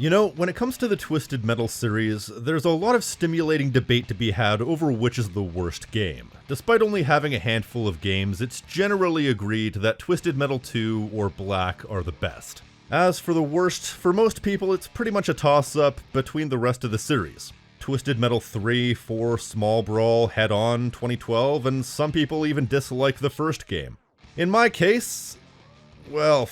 You know, when it comes to the Twisted Metal series, there's a lot of stimulating debate to be had over which is the worst game. Despite only having a handful of games, it's generally agreed that Twisted Metal 2 or Black are the best. As for the worst, for most people it's pretty much a toss-up between the rest of the series. Twisted Metal 3, 4, Small Brawl, Head On, 2012, and some people even dislike the first game. In my case, well,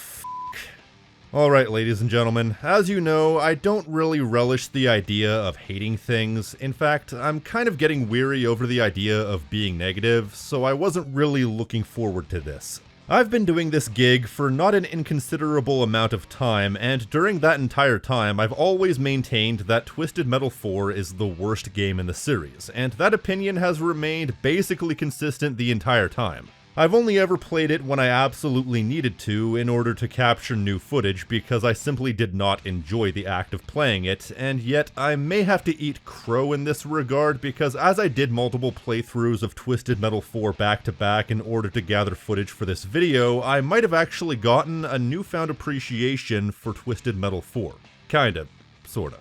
Alright, ladies and gentlemen, as you know, I don't really relish the idea of hating things. In fact, I'm kind of getting weary over the idea of being negative, so I wasn't really looking forward to this. I've been doing this gig for not an inconsiderable amount of time, and during that entire time, I've always maintained that Twisted Metal 4 is the worst game in the series, and that opinion has remained basically consistent the entire time. I've only ever played it when I absolutely needed to in order to capture new footage because I simply did not enjoy the act of playing it, and yet I may have to eat crow in this regard because as I did multiple playthroughs of Twisted Metal 4 back to back in order to gather footage for this video, I might have actually gotten a newfound appreciation for Twisted Metal 4. Kinda. Sorta.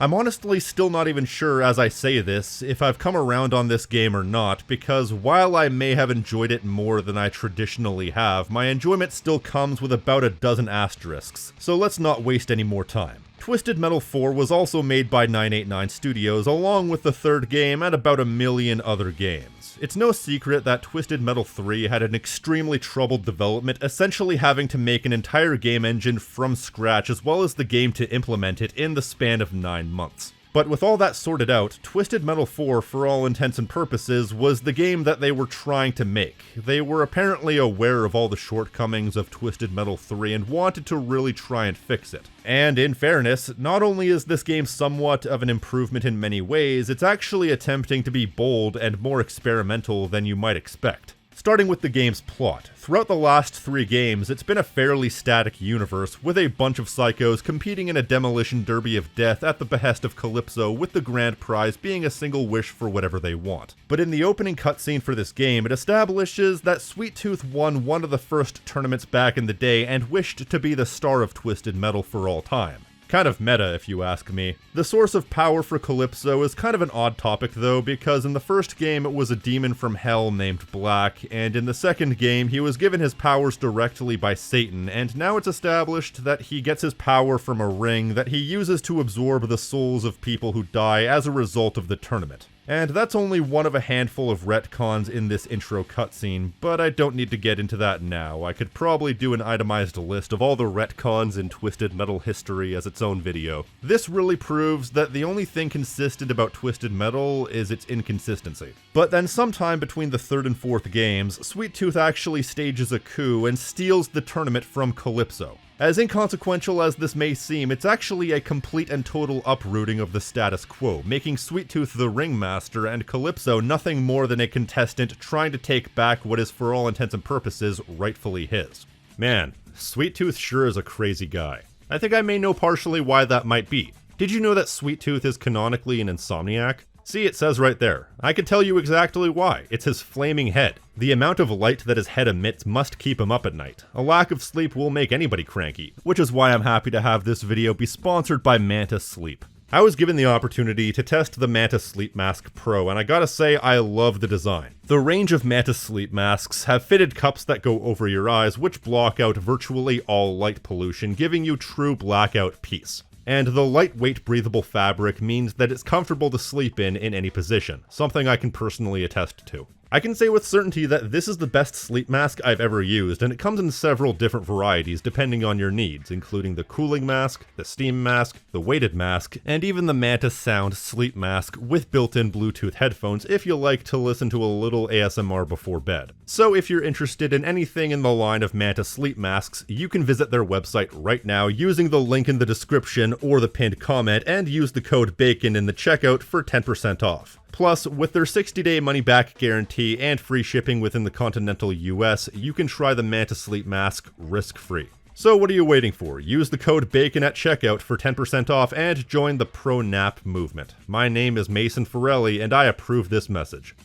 I'm honestly still not even sure as I say this if I've come around on this game or not, because while I may have enjoyed it more than I traditionally have, my enjoyment still comes with about a dozen asterisks, so let's not waste any more time. Twisted Metal 4 was also made by 989 Studios along with the third game and about a million other games. It's no secret that Twisted Metal 3 had an extremely troubled development, essentially having to make an entire game engine from scratch as well as the game to implement it in the span of 9 months. But with all that sorted out, Twisted Metal 4, for all intents and purposes, was the game that they were trying to make. They were apparently aware of all the shortcomings of Twisted Metal 3 and wanted to really try and fix it. And in fairness, not only is this game somewhat of an improvement in many ways, it's actually attempting to be bold and more experimental than you might expect. Starting with the game's plot. Throughout the last 3 games, it's been a fairly static universe, with a bunch of psychos competing in a demolition derby of death at the behest of Calypso, with the grand prize being a single wish for whatever they want. But in the opening cutscene for this game, it establishes that Sweet Tooth won one of the first tournaments back in the day and wished to be the star of Twisted Metal for all time. Kind of meta, if you ask me. The source of power for Calypso is kind of an odd topic though, because in the first game it was a demon from hell named Black, and in the second game he was given his powers directly by Satan, and now it's established that he gets his power from a ring that he uses to absorb the souls of people who die as a result of the tournament. And that's only one of a handful of retcons in this intro cutscene, but I don't need to get into that now. I could probably do an itemized list of all the retcons in Twisted Metal history as its own video. This really proves that the only thing consistent about Twisted Metal is its inconsistency. But then sometime between the third and fourth games, Sweet Tooth actually stages a coup and steals the tournament from Calypso. As inconsequential as this may seem, it's actually a complete and total uprooting of the status quo, making Sweet Tooth the ringmaster and Calypso nothing more than a contestant trying to take back what is for all intents and purposes rightfully his. Man, Sweet Tooth sure is a crazy guy. I think I may know partially why that might be. Did you know that Sweet Tooth is canonically an insomniac? See, it says right there. I can tell you exactly why. It's his flaming head. The amount of light that his head emits must keep him up at night. A lack of sleep will make anybody cranky, which is why I'm happy to have this video be sponsored by Manta Sleep. I was given the opportunity to test the Manta Sleep Mask Pro, and I gotta say I love the design. The range of Manta Sleep Masks have fitted cups that go over your eyes, which block out virtually all light pollution, giving you true blackout peace. And the lightweight breathable fabric means that it's comfortable to sleep in any position, something I can personally attest to. I can say with certainty that this is the best sleep mask I've ever used, and it comes in several different varieties depending on your needs, including the cooling mask, the steam mask, the weighted mask, and even the Manta Sound sleep mask with built-in Bluetooth headphones if you like to listen to a little ASMR before bed. So if you're interested in anything in the line of Manta sleep masks, you can visit their website right now using the link in the description or the pinned comment and use the code BACON in the checkout for 10% off. Plus, with their 60-day money-back guarantee and free shipping within the continental US, you can try the Manta Sleep Mask risk-free. So what are you waiting for? Use the code BACON at checkout for 10% off and join the pro-nap movement. My name is Mason Forelli, and I approve this message.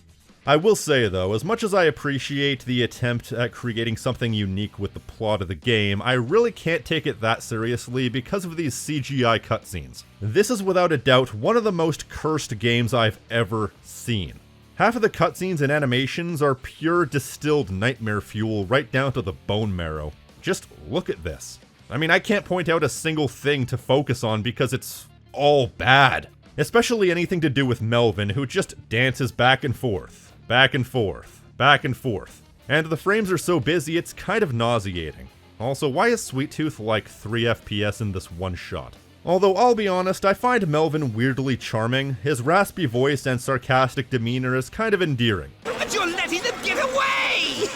I will say though, as much as I appreciate the attempt at creating something unique with the plot of the game, I really can't take it that seriously because of these CGI cutscenes. This is without a doubt one of the most cursed games I've ever seen. Half of the cutscenes and animations are pure distilled nightmare fuel right down to the bone marrow. Just look at this. I mean, I can't point out a single thing to focus on because it's all bad. Especially anything to do with Melvin, who just dances back and forth, back and forth, back and forth. And the frames are so busy, it's kind of nauseating. Also, why is Sweet Tooth like 3 FPS in this one shot? Although, I'll be honest, I find Melvin weirdly charming. His raspy voice and sarcastic demeanor is kind of endearing. But you're letting them get away!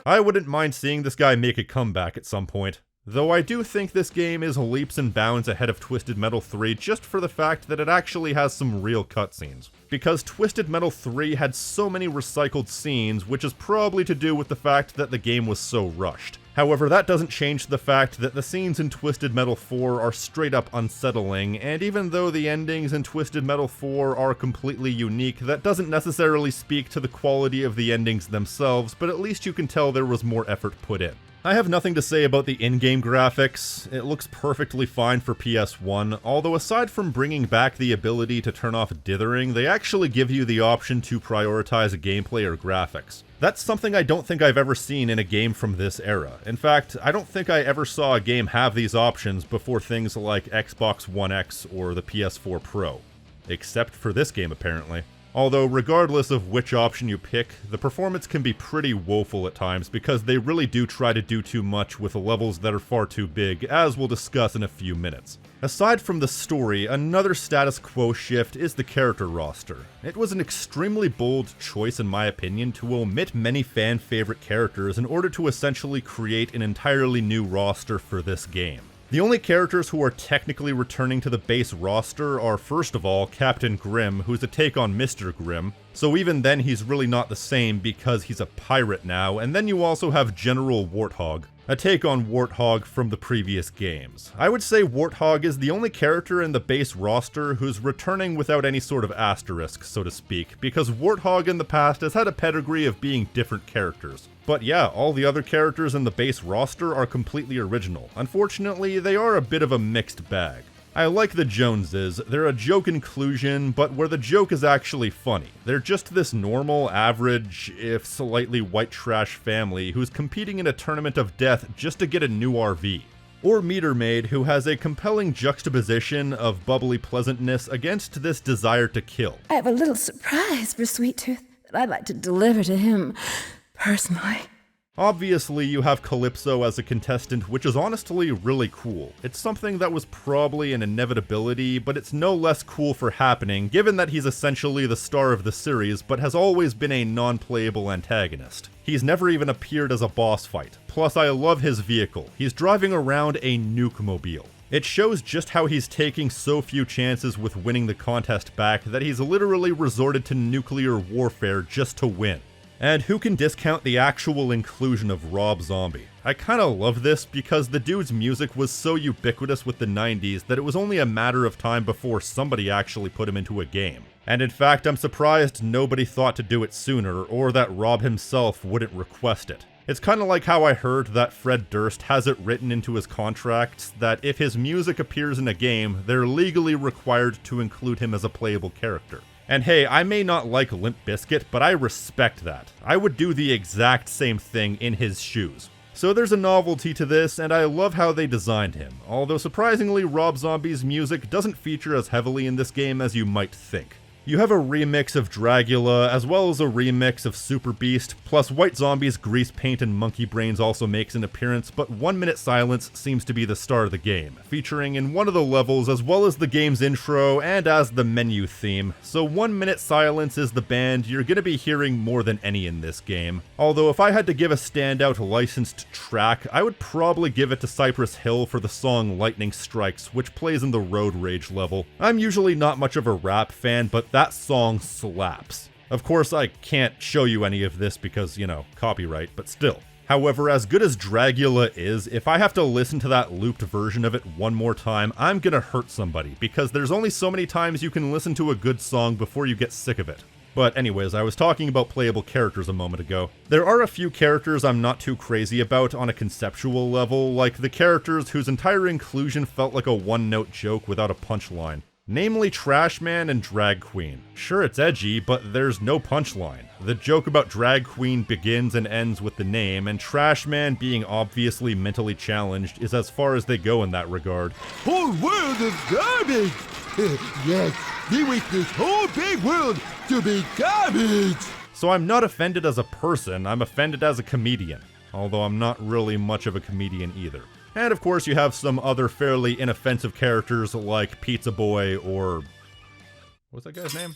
I wouldn't mind seeing this guy make a comeback at some point. Though I do think this game is leaps and bounds ahead of Twisted Metal 3 just for the fact that it actually has some real cutscenes. Because Twisted Metal 3 had so many recycled scenes, which is probably to do with the fact that the game was so rushed. However, that doesn't change the fact that the scenes in Twisted Metal 4 are straight up unsettling, and even though the endings in Twisted Metal 4 are completely unique, that doesn't necessarily speak to the quality of the endings themselves, but at least you can tell there was more effort put in. I have nothing to say about the in-game graphics. It looks perfectly fine for PS1, although aside from bringing back the ability to turn off dithering, they actually give you the option to prioritize gameplay or graphics. That's something I don't think I've ever seen in a game from this era. In fact, I don't think I ever saw a game have these options before things like Xbox One X or the PS4 Pro. Except for this game, apparently. Although, regardless of which option you pick, the performance can be pretty woeful at times because they really do try to do too much with levels that are far too big, as we'll discuss in a few minutes. Aside from the story, another status quo shift is the character roster. It was an extremely bold choice in my opinion to omit many fan-favorite characters in order to essentially create an entirely new roster for this game. The only characters who are technically returning to the base roster are, first of all, Captain Grimm, who's a take on Mr. Grimm, so even then he's really not the same because he's a pirate now, and then you also have General Warthog, a take on Warthog from the previous games. I would say Warthog is the only character in the base roster who's returning without any sort of asterisk, so to speak, because Warthog in the past has had a pedigree of being different characters. But yeah, all the other characters in the base roster are completely original. Unfortunately, they are a bit of a mixed bag. I like the Joneses, they're a joke inclusion, but where the joke is actually funny. They're just this normal, average, if slightly white trash family who's competing in a tournament of death just to get a new RV. Or Meter Maid, who has a compelling juxtaposition of bubbly pleasantness against this desire to kill. I have a little surprise for Sweet Tooth that I'd like to deliver to him personally. Obviously, you have Calypso as a contestant, which is honestly really cool. It's something that was probably an inevitability, but it's no less cool for happening, given that he's essentially the star of the series, but has always been a non-playable antagonist. He's never even appeared as a boss fight. Plus, I love his vehicle. He's driving around a nuke-mobile. It shows just how he's taking so few chances with winning the contest back that he's literally resorted to nuclear warfare just to win. And who can discount the actual inclusion of Rob Zombie? I kinda love this because the dude's music was so ubiquitous with the 90s that it was only a matter of time before somebody actually put him into a game. And in fact, I'm surprised nobody thought to do it sooner, or that Rob himself wouldn't request it. It's kinda like how I heard that Fred Durst has it written into his contracts that if his music appears in a game, they're legally required to include him as a playable character. And hey, I may not like Limp Bizkit, but I respect that. I would do the exact same thing in his shoes. So there's a novelty to this, and I love how they designed him, although surprisingly Rob Zombie's music doesn't feature as heavily in this game as you might think. You have a remix of Dragula, as well as a remix of Super Beast, plus White Zombie's Grease Paint and Monkey Brains also makes an appearance, but 1 Minute Silence seems to be the star of the game, featuring in one of the levels as well as the game's intro and as the menu theme, so 1 Minute Silence is the band you're gonna be hearing more than any in this game. Although if I had to give a standout licensed track, I would probably give it to Cypress Hill for the song Lightning Strikes, which plays in the Road Rage level. I'm usually not much of a rap fan, but that song slaps. Of course, I can't show you any of this because, you know, copyright, but still. However, as good as Dragula is, if I have to listen to that looped version of it one more time, I'm gonna hurt somebody, because there's only so many times you can listen to a good song before you get sick of it. But anyways, I was talking about playable characters a moment ago. There are a few characters I'm not too crazy about on a conceptual level, like the characters whose entire inclusion felt like a one-note joke without a punchline. Namely Trash Man and Drag Queen. Sure, it's edgy, but there's no punchline. The joke about Drag Queen begins and ends with the name, and Trash Man being obviously mentally challenged is as far as they go in that regard. Whole world of garbage! Yes, we wish this whole big world to be garbage! So I'm not offended as a person, I'm offended as a comedian. Although I'm not really much of a comedian either. And of course you have some other fairly inoffensive characters like Pizza Boy or... what's that guy's name?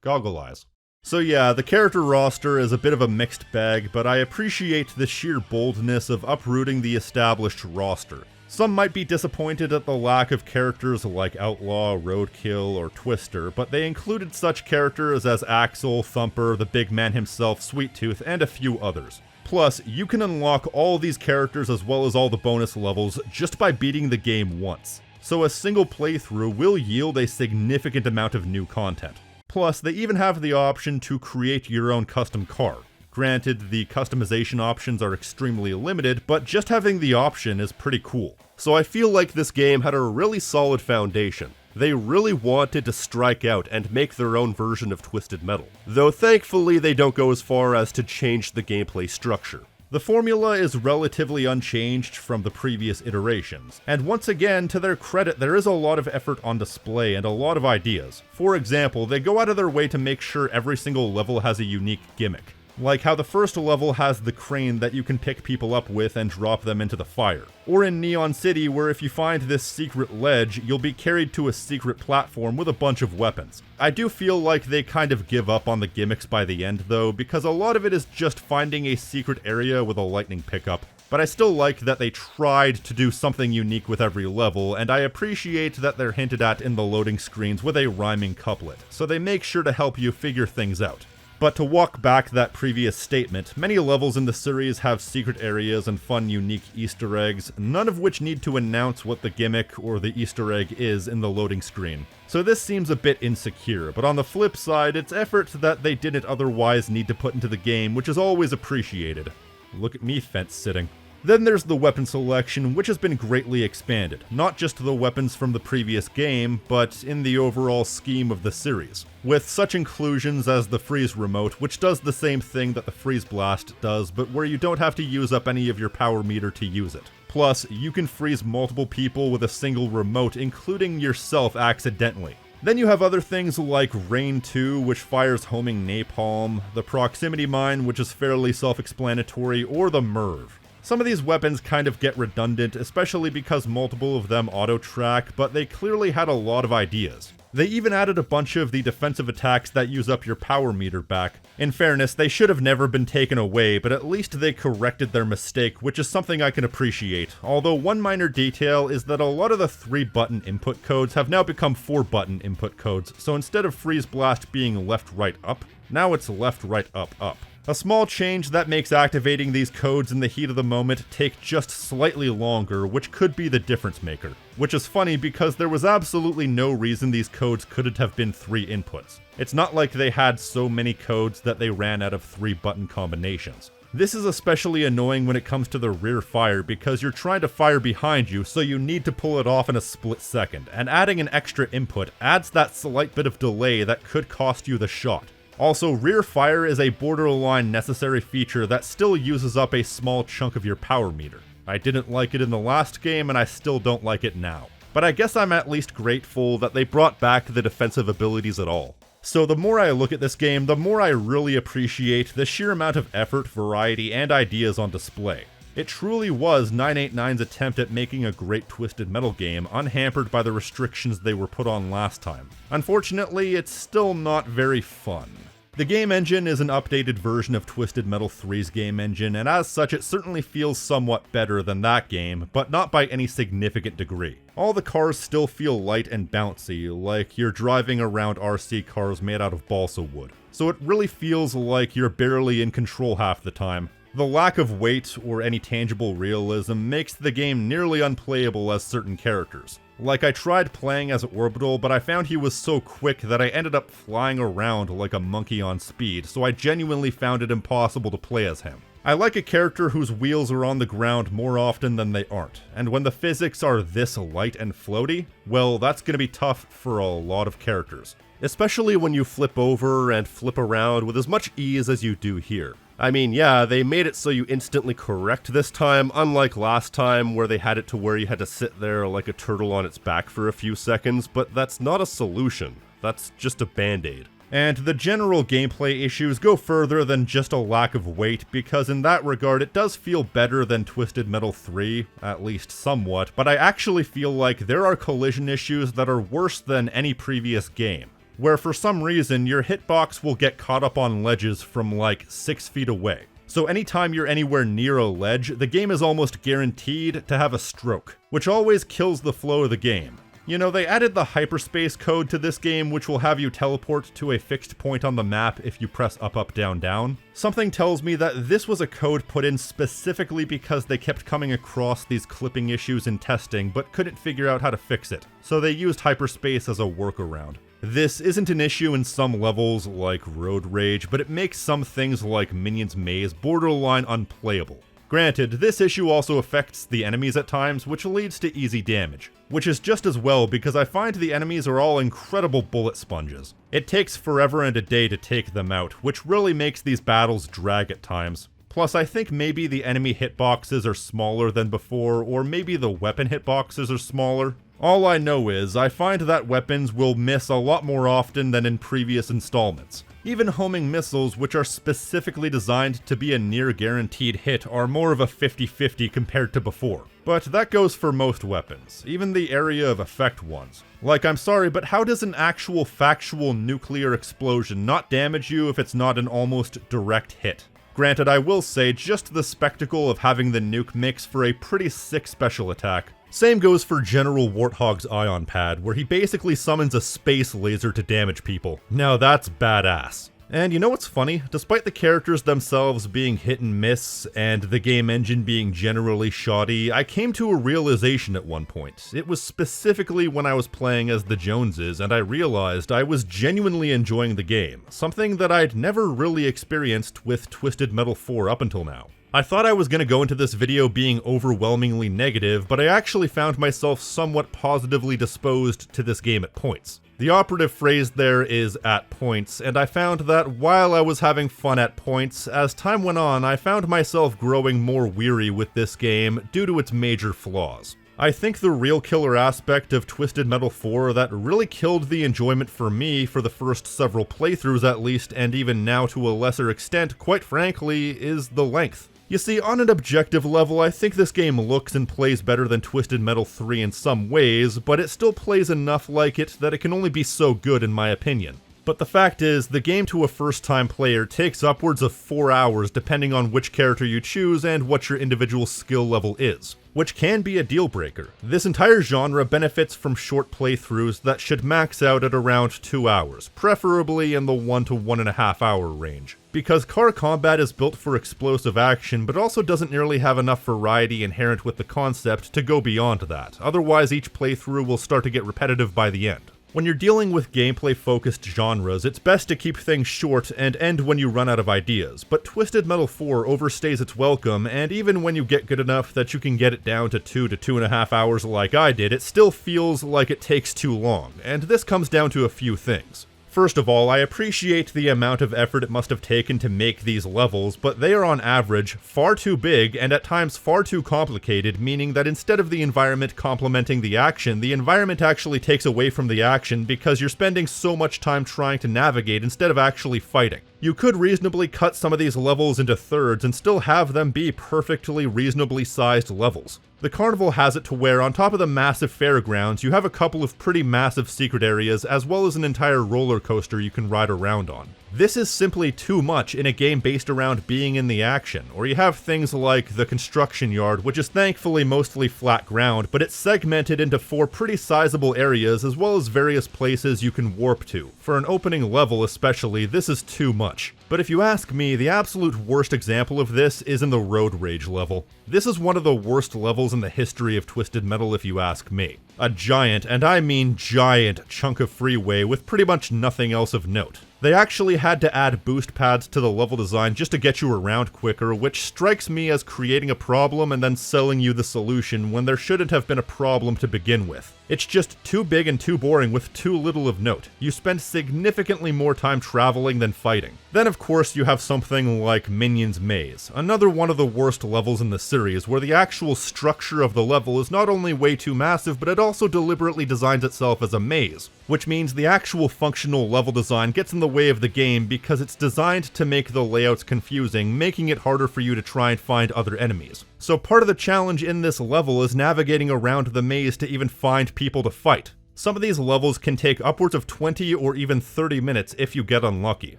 Goggle Eyes. So yeah, the character roster is a bit of a mixed bag, but I appreciate the sheer boldness of uprooting the established roster. Some might be disappointed at the lack of characters like Outlaw, Roadkill, or Twister, but they included such characters as Axel, Thumper, the big man himself, Sweet Tooth, and a few others. Plus, you can unlock all these characters as well as all the bonus levels just by beating the game once. So a single playthrough will yield a significant amount of new content. Plus, they even have the option to create your own custom car. Granted, the customization options are extremely limited, but just having the option is pretty cool. So I feel like this game had a really solid foundation. They really wanted to strike out and make their own version of Twisted Metal. Though thankfully they don't go as far as to change the gameplay structure. The formula is relatively unchanged from the previous iterations, and once again, to their credit, there is a lot of effort on display and a lot of ideas. For example, they go out of their way to make sure every single level has a unique gimmick. Like how the first level has the crane that you can pick people up with and drop them into the fire. Or in Neon City, where if you find this secret ledge, you'll be carried to a secret platform with a bunch of weapons. I do feel like they kind of give up on the gimmicks by the end though, because a lot of it is just finding a secret area with a lightning pickup. But I still like that they tried to do something unique with every level, and I appreciate that they're hinted at in the loading screens with a rhyming couplet, so they make sure to help you figure things out. But to walk back that previous statement, many levels in the series have secret areas and fun unique Easter eggs, none of which need to announce what the gimmick or the Easter egg is in the loading screen. So this seems a bit insecure, but on the flip side, it's effort that they didn't otherwise need to put into the game, which is always appreciated. Look at me fence sitting. Then there's the weapon selection, which has been greatly expanded, not just the weapons from the previous game, but in the overall scheme of the series. With such inclusions as the freeze remote, which does the same thing that the freeze blast does, but where you don't have to use up any of your power meter to use it. Plus, you can freeze multiple people with a single remote, including yourself accidentally. Then you have other things like Rain 2, which fires homing napalm, the proximity mine, which is fairly self-explanatory, or the Merv. Some of these weapons kind of get redundant, especially because multiple of them auto-track, but they clearly had a lot of ideas. They even added a bunch of the defensive attacks that use up your power meter back. In fairness, they should have never been taken away, but at least they corrected their mistake, which is something I can appreciate. Although one minor detail is that a lot of the 3-button input codes have now become 4-button input codes, so instead of Freeze Blast being left, right, up, now it's left, right, up, up. A small change that makes activating these codes in the heat of the moment take just slightly longer, which could be the difference maker. Which is funny because there was absolutely no reason these codes couldn't have been 3 inputs. It's not like they had so many codes that they ran out of 3-button combinations. This is especially annoying when it comes to the rear fire because you're trying to fire behind you, so you need to pull it off in a split second, and adding an extra input adds that slight bit of delay that could cost you the shot. Also, rear fire is a borderline necessary feature that still uses up a small chunk of your power meter. I didn't like it in the last game and I still don't like it now. But I guess I'm at least grateful that they brought back the defensive abilities at all. So the more I look at this game, the more I really appreciate the sheer amount of effort, variety, and ideas on display. It truly was 989's attempt at making a great Twisted Metal game, unhampered by the restrictions they were put on last time. Unfortunately, it's still not very fun. The game engine is an updated version of Twisted Metal 3's game engine, and as such it certainly feels somewhat better than that game, but not by any significant degree. All the cars still feel light and bouncy, like you're driving around RC cars made out of balsa wood. So it really feels like you're barely in control half the time. The lack of weight or any tangible realism makes the game nearly unplayable as certain characters. Like, I tried playing as Orbital, but I found he was so quick that I ended up flying around like a monkey on speed, so I genuinely found it impossible to play as him. I like a character whose wheels are on the ground more often than they aren't, and when the physics are this light and floaty, well, that's gonna be tough for a lot of characters. Especially when you flip over and flip around with as much ease as you do here. I mean, yeah, they made it so you instantly correct this time, unlike last time where they had it to where you had to sit there like a turtle on its back for a few seconds, but that's not a solution. That's just a band-aid. And the general gameplay issues go further than just a lack of weight, because in that regard it does feel better than Twisted Metal 3, at least somewhat, but I actually feel like there are collision issues that are worse than any previous game, where for some reason your hitbox will get caught up on ledges from like 6 feet away. So anytime you're anywhere near a ledge, the game is almost guaranteed to have a stroke, which always kills the flow of the game. You know, they added the Hyperspace code to this game, which will have you teleport to a fixed point on the map if you press up, up, down, down. Something tells me that this was a code put in specifically because they kept coming across these clipping issues in testing, but couldn't figure out how to fix it. So they used Hyperspace as a workaround. This isn't an issue in some levels, like Road Rage, but it makes some things like Minion's Maze borderline unplayable. Granted, this issue also affects the enemies at times, which leads to easy damage. Which is just as well because I find the enemies are all incredible bullet sponges. It takes forever and a day to take them out, which really makes these battles drag at times. Plus, I think maybe the enemy hitboxes are smaller than before, or maybe the weapon hitboxes are smaller. All I know is, I find that weapons will miss a lot more often than in previous installments. Even homing missiles, which are specifically designed to be a near-guaranteed hit, are more of a 50-50 compared to before. But that goes for most weapons, even the area of effect ones. Like, I'm sorry, but how does an actual factual nuclear explosion not damage you if it's not an almost direct hit? Granted, I will say, just the spectacle of having the nuke makes for a pretty sick special attack. Same goes for General Warthog's ion pad, where he basically summons a space laser to damage people. Now that's badass. And you know what's funny? Despite the characters themselves being hit and miss, and the game engine being generally shoddy, I came to a realization at one point. It was specifically when I was playing as the Joneses, and I realized I was genuinely enjoying the game, something that I'd never really experienced with Twisted Metal 4 up until now. I thought I was going to go into this video being overwhelmingly negative, but I actually found myself somewhat positively disposed to this game at points. The operative phrase there is at points, and I found that while I was having fun at points, as time went on I found myself growing more weary with this game due to its major flaws. I think the real killer aspect of Twisted Metal 4 that really killed the enjoyment for me for the first several playthroughs at least, and even now to a lesser extent, quite frankly, is the length. You see, on an objective level, I think this game looks and plays better than Twisted Metal 3 in some ways, but it still plays enough like it that it can only be so good in my opinion. But the fact is, the game to a first-time player takes upwards of 4 hours depending on which character you choose and what your individual skill level is, which can be a deal breaker. This entire genre benefits from short playthroughs that should max out at around 2 hours, preferably in the 1 to 1.5 hour range. Because car combat is built for explosive action, but also doesn't nearly have enough variety inherent with the concept to go beyond that, otherwise each playthrough will start to get repetitive by the end. When you're dealing with gameplay-focused genres, it's best to keep things short and end when you run out of ideas, but Twisted Metal 4 overstays its welcome, and even when you get good enough that you can get it down to 2 to 2.5 hours like I did, it still feels like it takes too long, and this comes down to a few things. First of all, I appreciate the amount of effort it must have taken to make these levels, but they are on average far too big and at times far too complicated, meaning that instead of the environment complementing the action, the environment actually takes away from the action because you're spending so much time trying to navigate instead of actually fighting. You could reasonably cut some of these levels into thirds and still have them be perfectly reasonably sized levels. The carnival has it to where on top of the massive fairgrounds you have a couple of pretty massive secret areas as well as an entire roller coaster you can ride around on. This is simply too much in a game based around being in the action, or you have things like the construction yard, which is thankfully mostly flat ground, but it's segmented into 4 pretty sizable areas as well as various places you can warp to. For an opening level especially, this is too much. But if you ask me, the absolute worst example of this is in the Road Rage level. This is one of the worst levels in the history of Twisted Metal if you ask me. A giant, and I mean giant, chunk of freeway with pretty much nothing else of note. They actually had to add boost pads to the level design just to get you around quicker, which strikes me as creating a problem and then selling you the solution when there shouldn't have been a problem to begin with. It's just too big and too boring with too little of note. You spend significantly more time traveling than fighting. Then of course you have something like Minion's Maze, another one of the worst levels in the series, where the actual structure of the level is not only way too massive, but it also deliberately designs itself as a maze, which means the actual functional level design gets in the way of the game because it's designed to make the layouts confusing, making it harder for you to try and find other enemies. So part of the challenge in this level is navigating around the maze to even find people to fight. Some of these levels can take upwards of 20 or even 30 minutes if you get unlucky.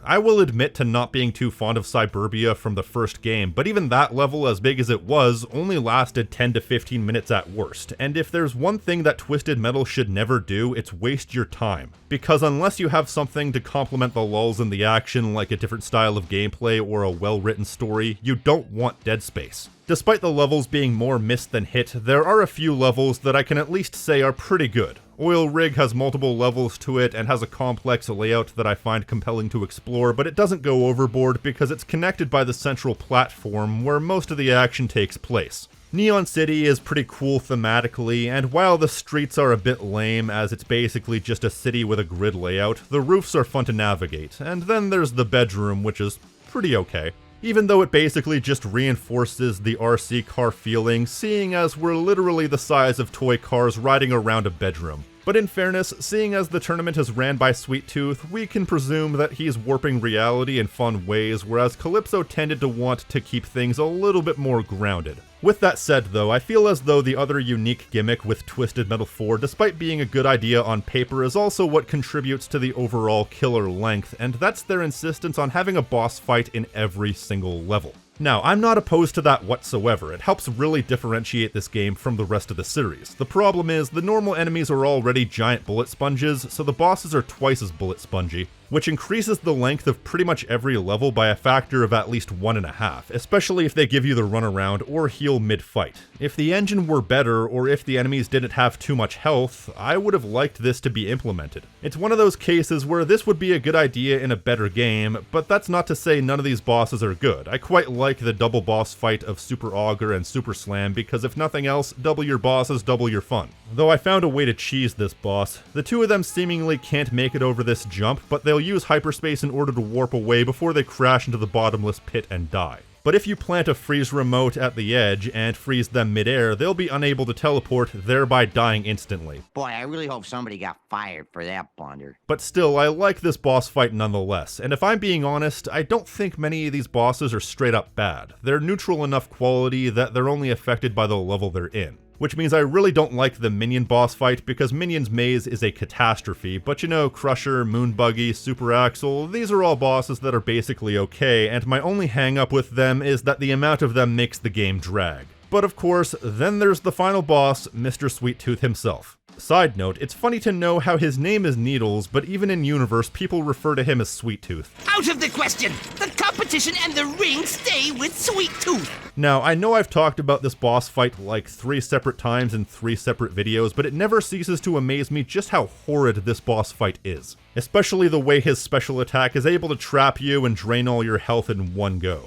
I will admit to not being too fond of Cyberbia from the first game, but even that level, as big as it was, only lasted 10 to 15 minutes at worst. And if there's one thing that Twisted Metal should never do, it's waste your time. Because unless you have something to complement the lulls in the action, like a different style of gameplay or a well-written story, you don't want Dead Space. Despite the levels being more miss than hit, there are a few levels that I can at least say are pretty good. Oil Rig has multiple levels to it and has a complex layout that I find compelling to explore, but it doesn't go overboard because it's connected by the central platform where most of the action takes place. Neon City is pretty cool thematically, and while the streets are a bit lame as it's basically just a city with a grid layout, the roofs are fun to navigate, and then there's the bedroom, which is pretty okay. Even though it basically just reinforces the RC car feeling, seeing as we're literally the size of toy cars riding around a bedroom. But in fairness, seeing as the tournament is ran by Sweet Tooth, we can presume that he's warping reality in fun ways, whereas Calypso tended to want to keep things a little bit more grounded. With that said though, I feel as though the other unique gimmick with Twisted Metal 4, despite being a good idea on paper, is also what contributes to the overall killer length, and that's their insistence on having a boss fight in every single level. Now, I'm not opposed to that whatsoever. It helps really differentiate this game from the rest of the series. The problem is, the normal enemies are already giant bullet sponges, so the bosses are twice as bullet spongy, which increases the length of pretty much every level by a factor of at least 1.5, especially if they give you the runaround or heal mid-fight. If the engine were better, or if the enemies didn't have too much health, I would have liked this to be implemented. It's one of those cases where this would be a good idea in a better game, but that's not to say none of these bosses are good. I quite like the double boss fight of Super Augur and Super Slam because if nothing else, double your bosses, double your fun. Though I found a way to cheese this boss. The two of them seemingly can't make it over this jump, but they'll use hyperspace in order to warp away before they crash into the bottomless pit and die. But if you plant a freeze remote at the edge and freeze them midair, they'll be unable to teleport, thereby dying instantly. Boy, I really hope somebody got fired for that blunder. But still, I like this boss fight nonetheless, and if I'm being honest, I don't think many of these bosses are straight up bad. They're neutral enough quality that they're only affected by the level they're in. Which means I really don't like the Minion boss fight because Minion's Maze is a catastrophe, but you know, Crusher, Moonbuggy, Super Axel, these are all bosses that are basically okay, and my only hang up with them is that the amount of them makes the game drag. But of course, then there's the final boss, Mr. Sweet Tooth himself. Side note, it's funny to know how his name is Needles, but even in universe, people refer to him as Sweet Tooth. Out of the question! The competition and the ring stay with Sweet Tooth! Now, I know I've talked about this boss fight like 3 separate times in 3 separate videos, but it never ceases to amaze me just how horrid this boss fight is. Especially the way his special attack is able to trap you and drain all your health in one go.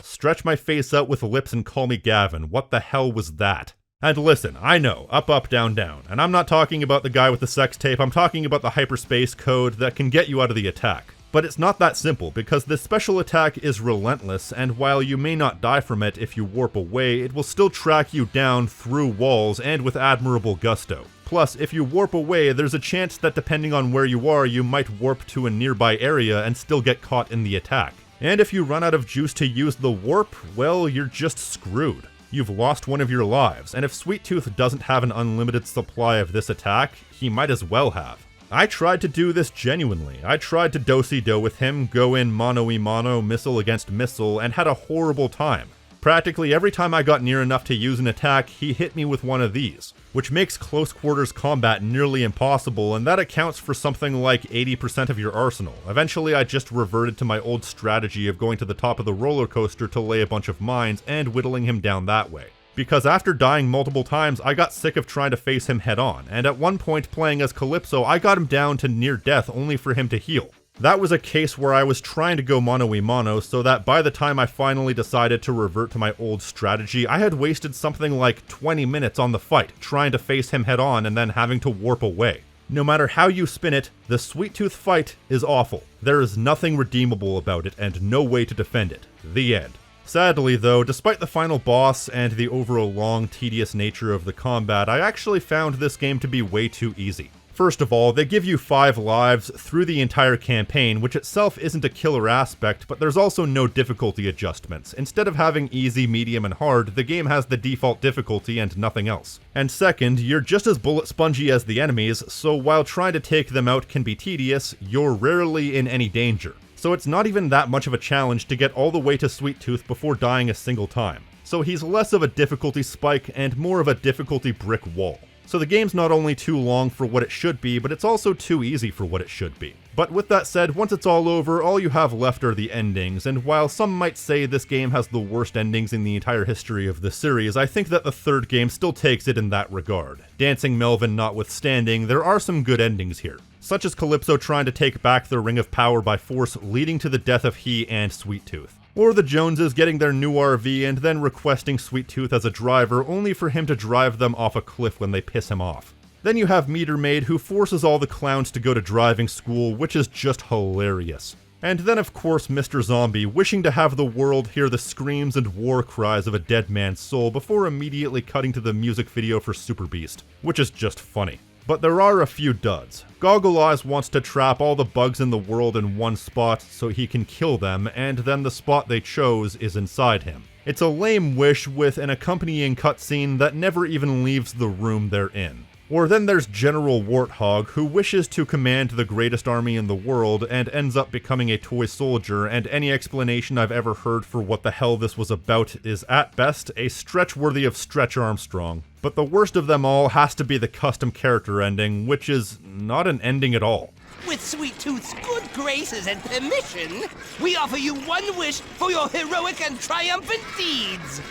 Stretch my face out with lips and call me Gavin. What the hell was that? And listen, I know, up, up, down, down. And I'm not talking about the guy with the sex tape, I'm talking about the hyperspace code that can get you out of the attack. But it's not that simple, because this special attack is relentless, and while you may not die from it if you warp away, it will still track you down through walls and with admirable gusto. Plus, if you warp away, there's a chance that depending on where you are, you might warp to a nearby area and still get caught in the attack. And if you run out of juice to use the warp, well, you're just screwed. You've lost one of your lives, and if Sweet Tooth doesn't have an unlimited supply of this attack, he might as well have. I tried to do this genuinely. I tried to do-si-do with him, go in mano-y-mano, missile against missile, and had a horrible time. Practically every time I got near enough to use an attack, he hit me with one of these, which makes close quarters combat nearly impossible, and that accounts for something like 80% of your arsenal. Eventually I just reverted to my old strategy of going to the top of the roller coaster to lay a bunch of mines and whittling him down that way. Because after dying multiple times, I got sick of trying to face him head on, and at one point playing as Calypso, I got him down to near death only for him to heal. That was a case where I was trying to go mono-y-mono, so that by the time I finally decided to revert to my old strategy, I had wasted something like 20 minutes on the fight, trying to face him head on and then having to warp away. No matter how you spin it, the Sweet Tooth fight is awful. There is nothing redeemable about it and no way to defend it. The end. Sadly though, despite the final boss and the overall long, tedious nature of the combat, I actually found this game to be way too easy. First of all, they give you 5 lives through the entire campaign, which itself isn't a killer aspect, but there's also no difficulty adjustments. Instead of having easy, medium, and hard, the game has the default difficulty and nothing else. And second, you're just as bullet spongy as the enemies, so while trying to take them out can be tedious, you're rarely in any danger. So it's not even that much of a challenge to get all the way to Sweet Tooth before dying a single time. So he's less of a difficulty spike and more of a difficulty brick wall. So the game's not only too long for what it should be, but it's also too easy for what it should be. But with that said, once it's all over, all you have left are the endings, and while some might say this game has the worst endings in the entire history of the series, I think that the third game still takes it in that regard. Dancing Melvin notwithstanding, there are some good endings here, such as Calypso trying to take back the Ring of Power by force, leading to the death of he and Sweet Tooth. Or the Joneses getting their new RV and then requesting Sweet Tooth as a driver only for him to drive them off a cliff when they piss him off. Then you have Meter Maid, who forces all the clowns to go to driving school, which is just hilarious. And then of course Mr. Zombie, wishing to have the world hear the screams and war cries of a dead man's soul before immediately cutting to the music video for Super Beast, which is just funny. But there are a few duds. Goggle Eyes wants to trap all the bugs in the world in one spot so he can kill them, and then the spot they chose is inside him. It's a lame wish with an accompanying cutscene that never even leaves the room they're in. Or then there's General Warthog, who wishes to command the greatest army in the world and ends up becoming a toy soldier, and any explanation I've ever heard for what the hell this was about is at best a stretch worthy of Stretch Armstrong. But the worst of them all has to be the custom character ending, which is not an ending at all. With Sweet Tooth's good graces and permission, we offer you one wish for your heroic and triumphant deeds.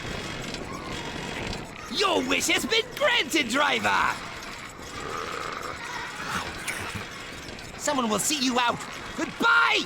Your wish has been granted, driver! Someone will see you out. Goodbye!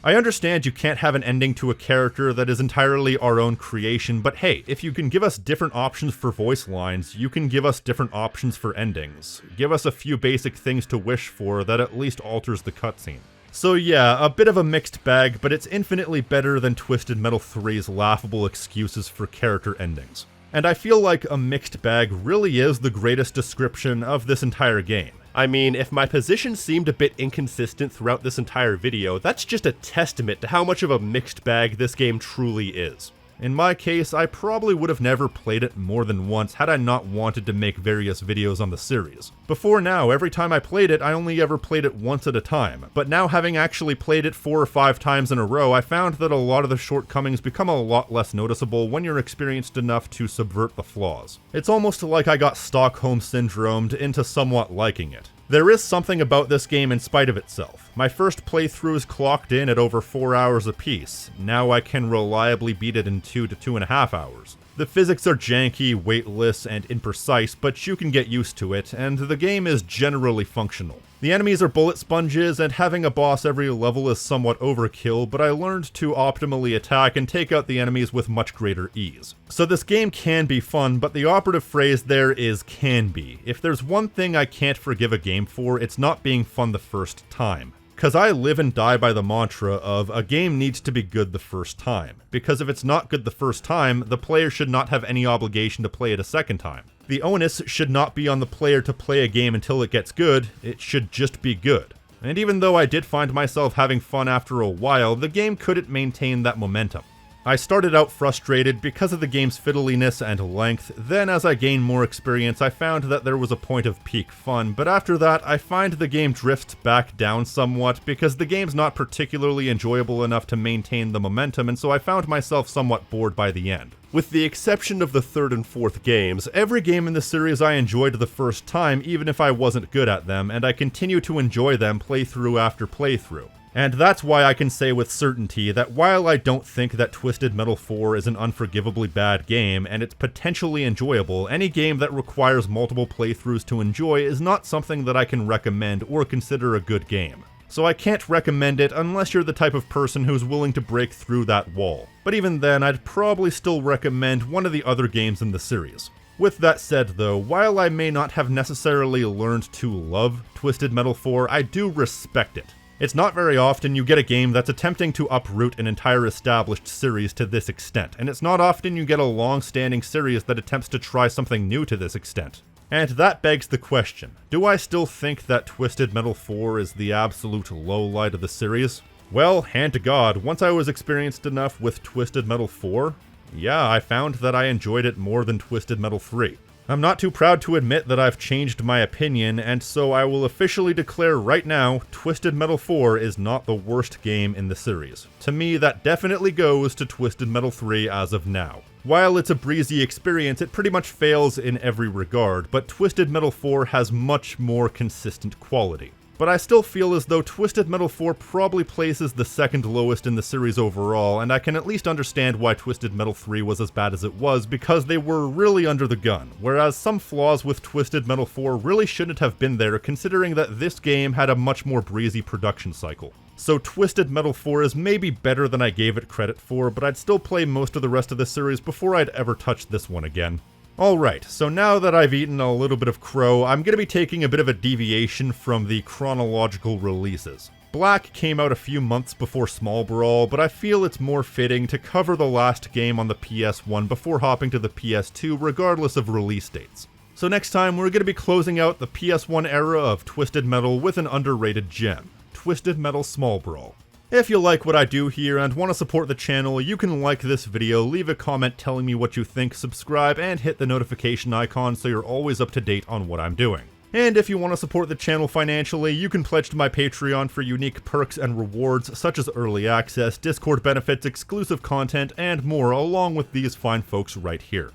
I understand you can't have an ending to a character that is entirely our own creation, but hey, if you can give us different options for voice lines, you can give us different options for endings. Give us a few basic things to wish for that at least alters the cutscene. So yeah, a bit of a mixed bag, but it's infinitely better than Twisted Metal 3's laughable excuses for character endings. And I feel like a mixed bag really is the greatest description of this entire game. I mean, if my position seemed a bit inconsistent throughout this entire video, that's just a testament to how much of a mixed bag this game truly is. In my case, I probably would have never played it more than once had I not wanted to make various videos on the series. Before now, every time I played it, I only ever played it once at a time, but now having actually played it 4 or 5 times in a row, I found that a lot of the shortcomings become a lot less noticeable when you're experienced enough to subvert the flaws. It's almost like I got Stockholm Syndromed into somewhat liking it. There is something about this game in spite of itself. My first playthroughs clocked in at over 4 hours apiece. Now I can reliably beat it in 2 to 2.5 hours. The physics are janky, weightless, and imprecise, but you can get used to it, and the game is generally functional. The enemies are bullet sponges, and having a boss every level is somewhat overkill, but I learned to optimally attack and take out the enemies with much greater ease. So this game can be fun, but the operative phrase there is can be. If there's one thing I can't forgive a game for, it's not being fun the first time. Because I live and die by the mantra of a game needs to be good the first time. Because if it's not good the first time, the player should not have any obligation to play it a second time. The onus should not be on the player to play a game until it gets good, it should just be good. And even though I did find myself having fun after a while, the game couldn't maintain that momentum. I started out frustrated because of the game's fiddliness and length, then as I gained more experience I found that there was a point of peak fun, but after that I find the game drifts back down somewhat because the game's not particularly enjoyable enough to maintain the momentum, and so I found myself somewhat bored by the end. With the exception of the third and fourth games, every game in the series I enjoyed the first time even if I wasn't good at them, and I continue to enjoy them playthrough after playthrough. And that's why I can say with certainty that while I don't think that Twisted Metal 4 is an unforgivably bad game, and it's potentially enjoyable, any game that requires multiple playthroughs to enjoy is not something that I can recommend or consider a good game. So I can't recommend it unless you're the type of person who's willing to break through that wall. But even then, I'd probably still recommend one of the other games in the series. With that said though, while I may not have necessarily learned to love Twisted Metal 4, I do respect it. It's not very often you get a game that's attempting to uproot an entire established series to this extent, and it's not often you get a long-standing series that attempts to try something new to this extent. And that begs the question, do I still think that Twisted Metal 4 is the absolute lowlight of the series? Well, hand to God, once I was experienced enough with Twisted Metal 4, yeah, I found that I enjoyed it more than Twisted Metal 3. I'm not too proud to admit that I've changed my opinion, and so I will officially declare right now, Twisted Metal 4 is not the worst game in the series. To me, that definitely goes to Twisted Metal 3 as of now. While it's a breezy experience, it pretty much fails in every regard, but Twisted Metal 4 has much more consistent quality. But I still feel as though Twisted Metal 4 probably places the second lowest in the series overall, and I can at least understand why Twisted Metal 3 was as bad as it was, because they were really under the gun, whereas some flaws with Twisted Metal 4 really shouldn't have been there considering that this game had a much more breezy production cycle. So Twisted Metal 4 is maybe better than I gave it credit for, but I'd still play most of the rest of the series before I'd ever touch this one again. Alright, so now that I've eaten a little bit of crow, I'm going to be taking a bit of a deviation from the chronological releases. Black came out a few months before Small Brawl, but I feel it's more fitting to cover the last game on the PS1 before hopping to the PS2 regardless of release dates. So next time we're going to be closing out the PS1 era of Twisted Metal with an underrated gem, Twisted Metal Small Brawl. If you like what I do here and want to support the channel, you can like this video, leave a comment telling me what you think, subscribe, and hit the notification icon so you're always up to date on what I'm doing. And if you want to support the channel financially, you can pledge to my Patreon for unique perks and rewards such as early access, Discord benefits, exclusive content, and more, along with these fine folks right here.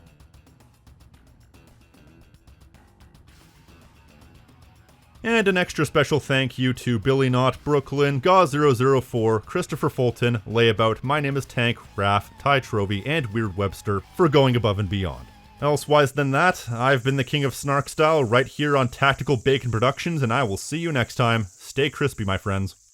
And an extra special thank you to Billy Knott, Brooklyn, Gaw004, Kristopher Fulton, Leyabout, MyNameIsTank, Raaf, TyTrovy, and WeirdWebbster for going above and beyond. Elsewise than that, I've been the King of Snark Style right here on Tactical Bacon Productions, and I will see you next time. Stay crispy, my friends.